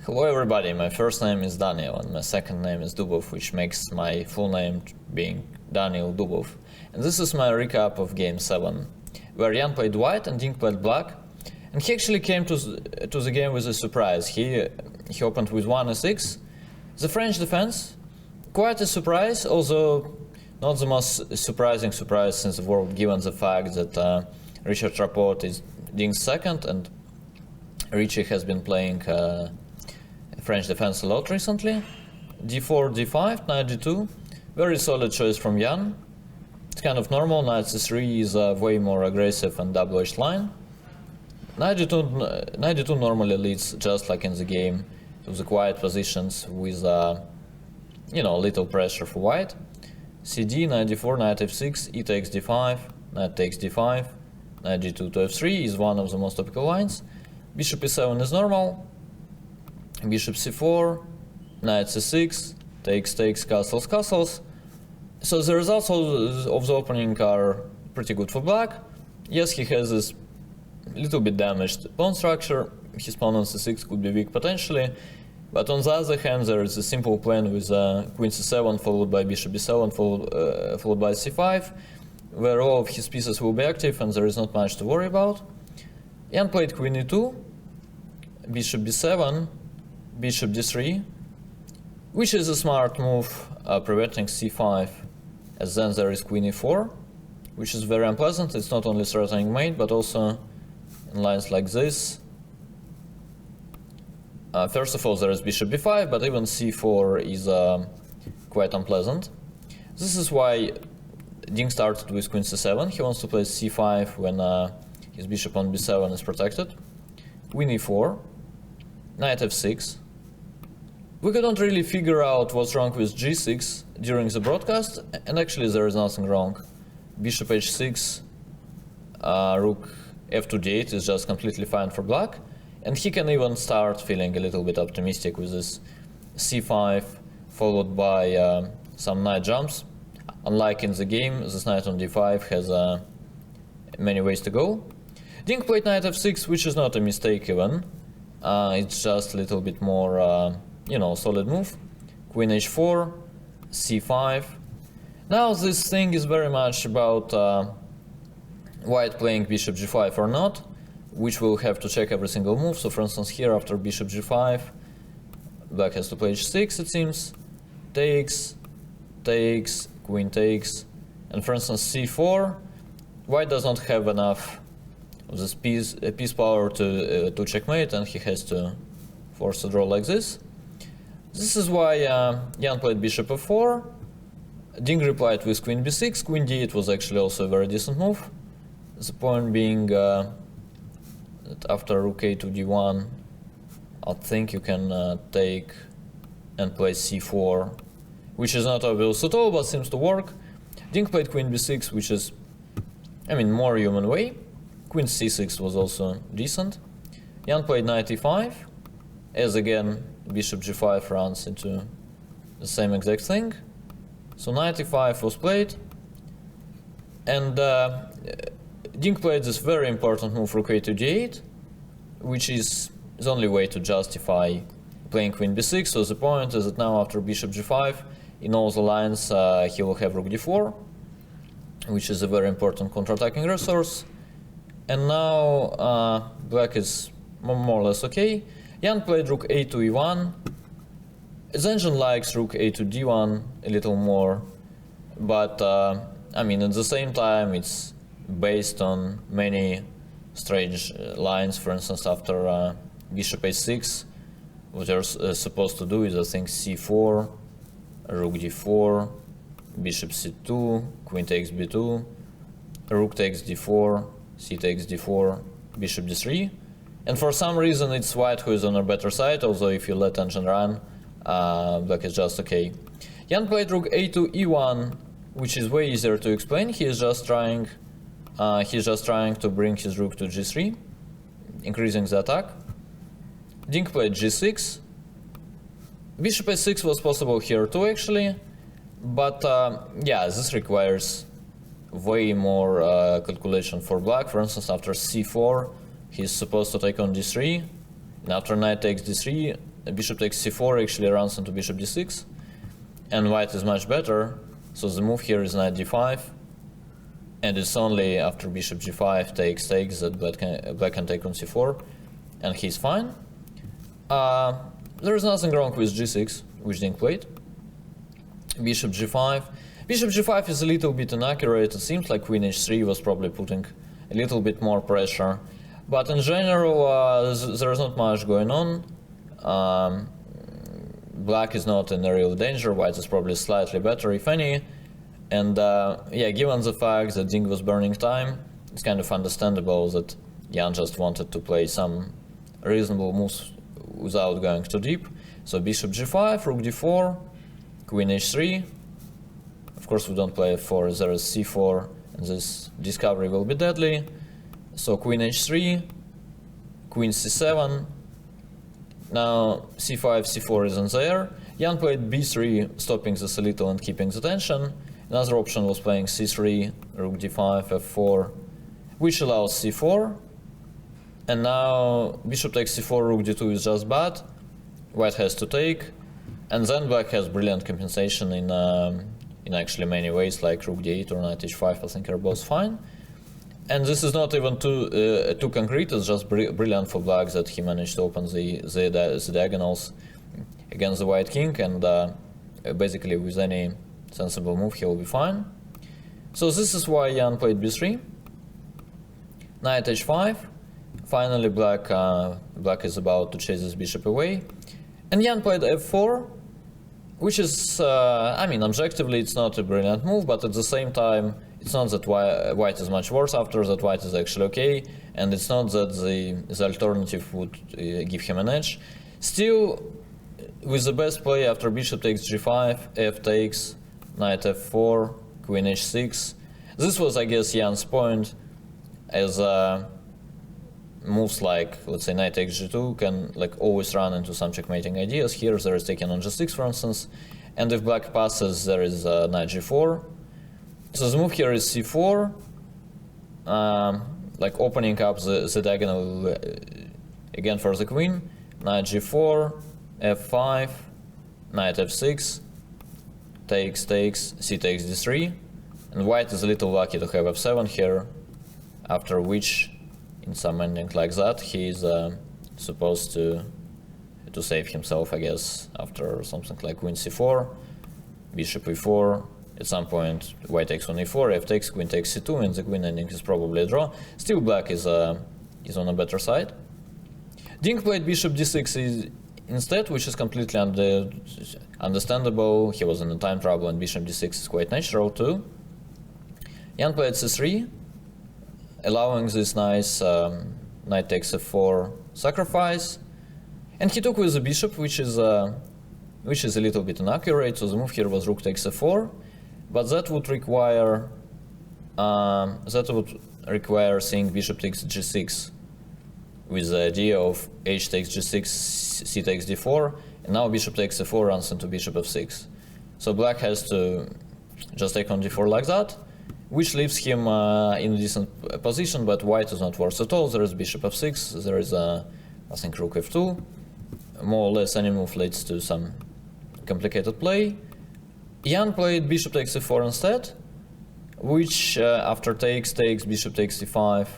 Hello everybody, my first name is Daniil and my second name is Dubov, which makes my full name being Daniil Dubov. And this is my recap of game 7, where Jan played white and Dink played black. And he actually came to the game with a surprise. He opened with 1 e6. The French defense, quite a surprise, although not the most surprising surprise since the world, given the fact that Richard Rapport is Dink's second and Richie has been playing French defense a lot recently. d4, d5, knight d2, very solid choice from Jan. It's kind of normal. Knight c3 is a way more aggressive and double-edged line. Knight d2 normally leads, just like in the game, to the quiet positions with little pressure for white. cd, knight d4, knight f6, e takes d5, knight takes d5, knight g2 to f3 is one of the most typical lines. Bishop e7 is normal. Bishop c4, knight c6, takes, castles, castles. So the results of the opening are pretty good for black. Yes, he has this little bit damaged pawn structure. His pawn on c6 could be weak potentially. But on the other hand, there is a simple plan with queen c7 followed by bishop b7 followed by c5, where all of his pieces will be active and there is not much to worry about. Jan played queen e2, bishop b7, bishop d3, which is a smart move, preventing c5, as then there is queen e4, which is very unpleasant. It's not only threatening mate, but also in lines like this. First of all, there is bishop b5, but even c4 is quite unpleasant. This is why Dink started with queen c7. He wants to play c5 when his bishop on b7 is protected. Queen e4, knight f6. We couldn't really figure out what's wrong with g6 during the broadcast, and actually there is nothing wrong. Bishop h6, rook f2 d8 is just completely fine for black, and he can even start feeling a little bit optimistic with this c5 followed by some knight jumps. Unlike in the game, this knight on d5 has many ways to go. Dink played knight f6, which is not a mistake even. It's just a little bit more solid move. Queen h4, c5. Now this thing is very much about white playing bishop g5 or not, which we'll have to check every single move. So for instance here, after bishop g5, black has to play h6 it seems. Takes, queen takes, and for instance c4, white does not have enough of this piece power to checkmate, and he has to force a draw like this. This is why Jan played bishop f4. Dink replied with queen b6. Queen d8 was actually also a very decent move. The point being that after rook a to d1, I think you can take and play c4, which is not obvious at all, but seems to work. Dink played queen b6, which is, more human way. Queen c6 was also decent. Jan played knight e5, as again bishop g5 runs into the same exact thing. So knight e5 was played, and Dink played this very important move rook a to d8, which is the only way to justify playing queen b6. So the point is that now after bishop g5, in all the lines he will have rook d4, which is a very important counter-attacking resource. And now black is more or less okay. Jan played rook a to e1. The engine likes rook a to d1 a little more, but at the same time it's based on many strange lines. For instance, after bishop a6, what you're supposed to do is I think c4, rook d4, bishop c2, queen takes b2, rook takes d4, c takes d4, bishop d3. And for some reason it's white who is on a better side, although if you let engine run, black is just okay. Jan played rook a to e1, which is way easier to explain. He is just trying to bring his rook to g3, increasing the attack. Dink played g6. Bishop a6 was possible here too actually, but this requires way more calculation for black. For instance, after c4, he's supposed to take on d3, and after knight takes d3, bishop takes c4 actually runs into bishop d6, and white is much better. So the move here is knight d5, and it's only after bishop g5 takes that black can take on c4, and he's fine. There is nothing wrong with g6, which Ding played. Bishop g5. Bishop g5 is a little bit inaccurate. It seems like queen h3 was probably putting a little bit more pressure. But in general, there is not much going on. Black is not in real danger. White is probably slightly better, if any. And yeah, given the fact that Ding was burning time, it's kind of understandable that Jan just wanted to play some reasonable moves without going too deep. So bishop g5, rook d4, queen h3. Of course we don't play f4, there is c4, and this discovery will be deadly. So queen h3, queen c7. Now c5, c4 isn't there. Jan played b3, stopping this a little and keeping the tension. Another option was playing c3, rook d5, f4, which allows c4. And now bishop takes c4, rook d2 is just bad. White has to take, and then black has brilliant compensation in actually many ways, like rook d8 or knight h5. I think are both fine. And this is not even too concrete. It's just brilliant for black that he managed to open the diagonals against the white king, and basically with any sensible move he will be fine. So this is why Jan played b3, knight h5. Finally, black is about to chase this bishop away, and Jan played f4, which is, I mean, objectively it's not a brilliant move, but at the same time, it's not that white is much worse after that. White is actually okay, and it's not that the alternative would give him an edge. Still, with the best play after bishop takes g5, f takes, knight f4, queen h6. This was, I guess, Jan's point, as moves like, let's say, knight takes g2 can like always run into some checkmating ideas. Here there is taken on g6, for instance, and if black passes, there is knight g4. So the move here is c4, like opening up the diagonal again for the queen. Knight g4, f5, knight f6, takes, c takes d3, and white is a little lucky to have f7 here, after which, in some ending like that, he is supposed to save himself, I guess, after something like queen c4, bishop e4. At some point, white takes on e4, f takes, queen takes c2, and the queen ending is probably a draw. Still, black is on a better side. Ding played bishop d6 instead, which is completely understandable. He was in time trouble, and bishop d6 is quite natural too. Jan played c3, allowing this nice knight takes f4 sacrifice, and he took with the bishop, which is a little bit inaccurate. So the move here was rook takes f4, but that would require seeing bishop takes g6 with the idea of h takes g6, c takes d4, and now bishop takes f4 runs into bishop f6. So black has to just take on d4 like that, which leaves him in a decent position, but white is not worse at all. There is bishop f6, there is I think rook f2. More or less any move leads to some complicated play. Jan played bishop takes f4 instead, which after takes, bishop takes c5,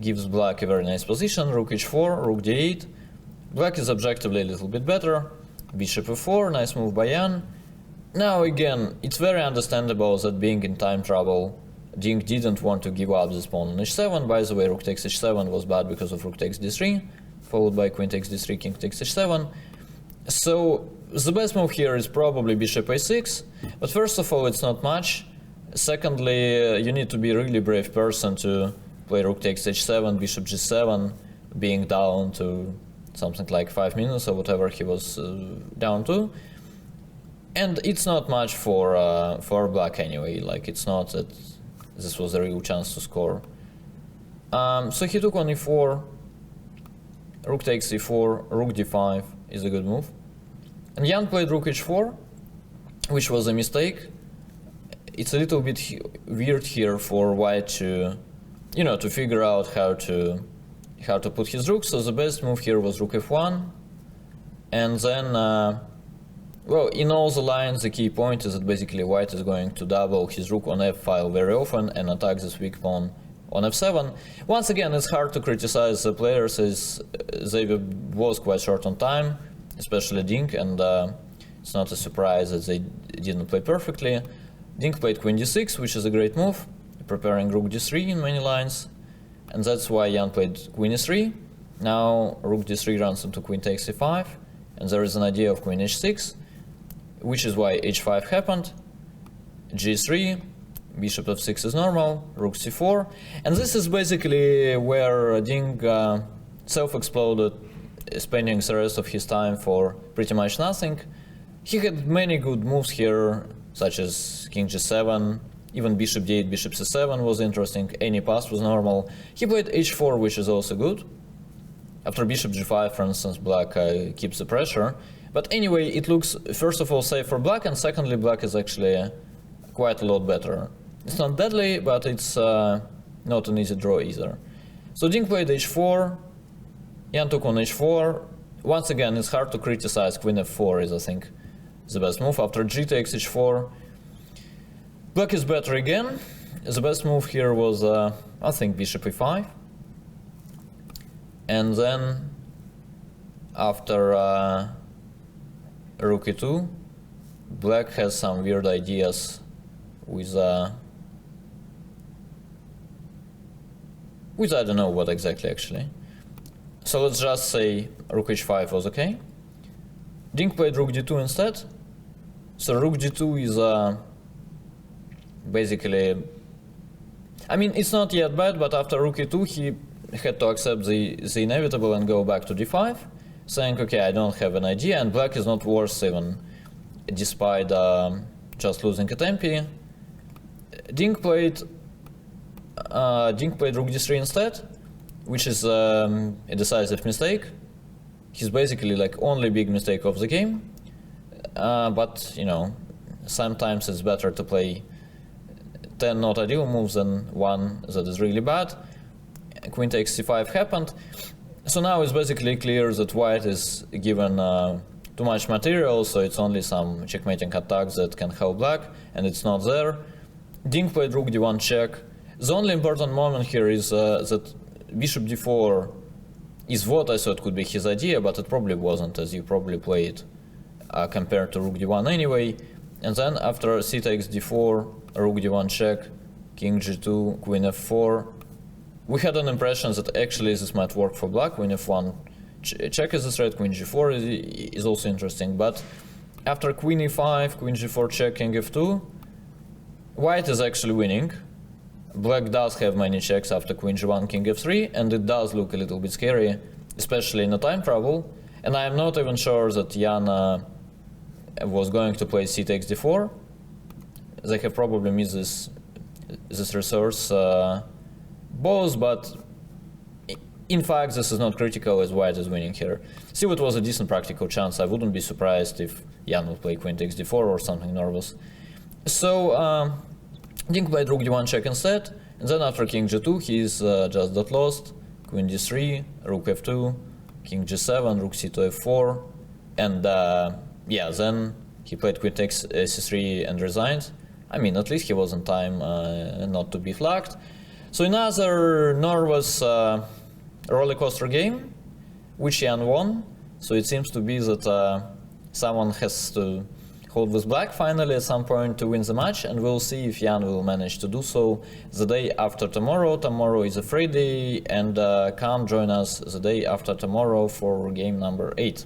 gives black a very nice position. Rook h4, rook d8. Black is objectively a little bit better. Bishop f4, nice move by Jan. Now again, it's very understandable that being in time trouble, Ding didn't want to give up this pawn on h7. By the way, rook takes h7 was bad because of rook takes d3, followed by queen takes d3, king takes h7. So the best move here is probably bishop a6, but first of all, it's not much. Secondly, you need to be a really brave person to play rook takes h7, bishop g7, being down to something like 5 minutes or whatever he was down to. And it's not much for black anyway. Like, it's not that this was a real chance to score. So he took on e4, rook takes e4, rook d5 is a good move. And Jan played rook h4, which was a mistake. It's a little bit weird here for white to, to figure out how to put his rook. So the best move here was rook f1, And then, well, in all the lines, the key point is that basically white is going to double his rook on f-file very often and attack this weak pawn on f7. Once again, it's hard to criticize the players as they was quite short on time, especially Dink, and it's not a surprise that they didn't play perfectly. Dink played queen d6, which is a great move, preparing rook d3 in many lines, and that's why Jan played queen e3. Now rook d3 runs into queen takes e5, and there is an idea of queen h6, which is why h5 happened, g3, bishop f6 is normal, rook c4, and this is basically where Dink self-exploded, spending the rest of his time for pretty much nothing. He had many good moves here, such as king g7, even bishop d8, bishop c7 was interesting, any pass was normal. He played h4, which is also good. After bishop g5, for instance, black keeps the pressure. But anyway, it looks, first of all, safe for black, and secondly, black is actually quite a lot better. It's not deadly, but it's not an easy draw either. So Dink played h4, Jan took on h4. Once again, it's hard to criticize, queen f4 is, I think, the best move. After g takes h4, black is better again. The best move here was, I think, bishop e5. And then, after rook e2, black has some weird ideas with I don't know what exactly, actually. So let's just say rook h5 was okay. Dink played rook d2 instead. So rook d2 is basically, I mean, it's not yet bad, but after rook e2 he had to accept the inevitable and go back to d5, saying, okay, I don't have an idea, and black is not worse even, despite just losing at MP. Dink played rook d3 instead, which is a decisive mistake. He's basically like only big mistake of the game, but you know, sometimes it's better to play 10 not ideal moves than one that is really bad. Queen takes c5 happened, so now it's basically clear that white is given too much material, so it's only some checkmating attacks that can help black, and it's not there. Dink played rook d1 check. The only important moment here is that bishop d4 is what I thought could be his idea, but it probably wasn't, as you probably played compared to rook d1 anyway. And then after c takes d4, rook d1 check, king g2, queen f4, we had an impression that actually this might work for black. Queen f1 check is a threat, queen g4 is also interesting, but after queen e5, queen g4 check, king f2, white is actually winning. Black does have many checks after queen g1, king f3, and it does look a little bit scary, especially in a time trouble. And I am not even sure that Jan was going to play c takes d4. They have probably missed this resource both, but in fact this is not critical as white is winning here. See, it was a decent practical chance. I wouldn't be surprised if Jan would play queen takes d4 or something nervous. So Dink played rook d1 check instead, and then after king g2 he's just got lost. Queen d3, rook f2, king g7, rook c2 f4, and yeah, then he played queen takes c3 and resigned. I mean, at least he was in time not to be flagged. So another nervous rollercoaster game, which Jan won. So it seems to be that someone has to hold with black finally at some point to win the match, and we'll see if Jan will manage to do so the day after tomorrow. Tomorrow is a FIDE, and come join us the day after tomorrow for game number 8.